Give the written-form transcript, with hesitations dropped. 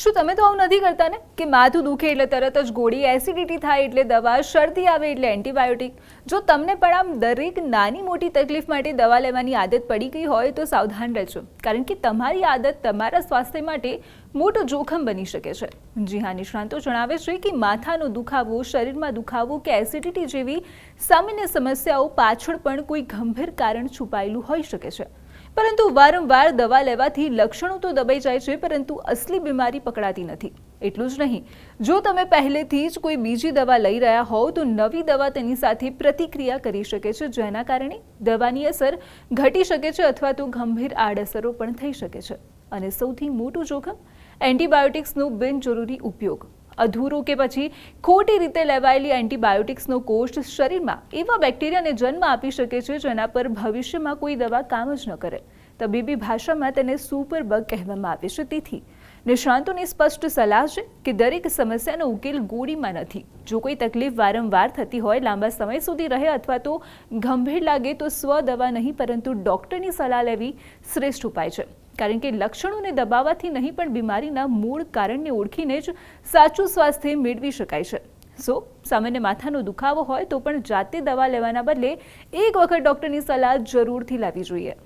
શું તમે તો આવું નથી કરતા ને કે માથું દુખે એટલે તરત જ ગોળી, એસિડિટી થાય એટલે દવા, શરદી આવે એટલે એન્ટીબાયોટિક? જો તમને પણ આમ દરેક નાની મોટી તકલીફ માટે દવા લેવાની આદત પડી ગઈ હોય તો સાવધાન રહેજો, કારણ કે તમારી આદત તમારા સ્વાસ્થ્ય માટે મોટું જોખમ બની શકે છે. જી હા, નિષ્ણાતો જણાવે છે કે માથાનો દુખાવો, શરીરમાં દુખાવો કે એસિડિટી જેવી સામાન્ય સમસ્યાઓ પાછળ પણ કોઈ ગંભીર કારણ છુપાયેલું હોઈ શકે છે. પરંતુ વારંવાર દવા લેવાથી લક્ષણો તો દબાઈ જાય છે, પરંતુ અસલી બીમારી પકડાતી નથી. એટલું જ નહીં, જો તમે પહેલેથી જ કોઈ બીજી દવા લઈ રહ્યા હોવ તો નવી દવા તેની સાથે પ્રતિક્રિયા કરી શકે છે, જેના કારણે દવાની અસર ઘટી શકે છે અથવા તો ગંભીર આડઅસરો પણ થઈ શકે છે. અને સૌથી મોટું જોખમ, એન્ટીબાયોટિક્સનો બિનજરૂરી ઉપયોગ. અધૂરો કે પછી ખોટી રીતે લેવાયેલી એન્ટીબાયોટિક્સનો કોષ શરીરમાં એવા બેક્ટેરિયાને જન્મ આપી શકે છે જેના પર ભવિષ્યમાં કોઈ દવા કામ જ ન કરે. તબીબી ભાષામાં તેને સુપર બગ કહેવામાં આવે છે. તેથી નિષ્ણાતોની સ્પષ્ટ સલાહ છે કે દરેક સમસ્યાનો ઉકેલ ગોળીમાં નથી. જો કોઈ તકલીફ વારંવાર થતી હોય, લાંબા સમય સુધી રહે અથવા તો ગંભીર લાગે તો સ્વ દવા નહીં પરંતુ ડૉક્ટરની સલાહ લેવી શ્રેષ્ઠ ઉપાય છે. કારણ કે લક્ષણોને દબાવવાથી નહીં પણ બીમારીના મૂળ કારણને ઓળખીને જ સાચું સ્વાસ્થ્ય મેળવી શકાય છે. સામાન્ય માથાનો દુખાવો હોય તો પણ જાતે દવા લેવાના બદલે એક વખત ડૉક્ટરની સલાહ જરૂરથી લેવી જોઈએ.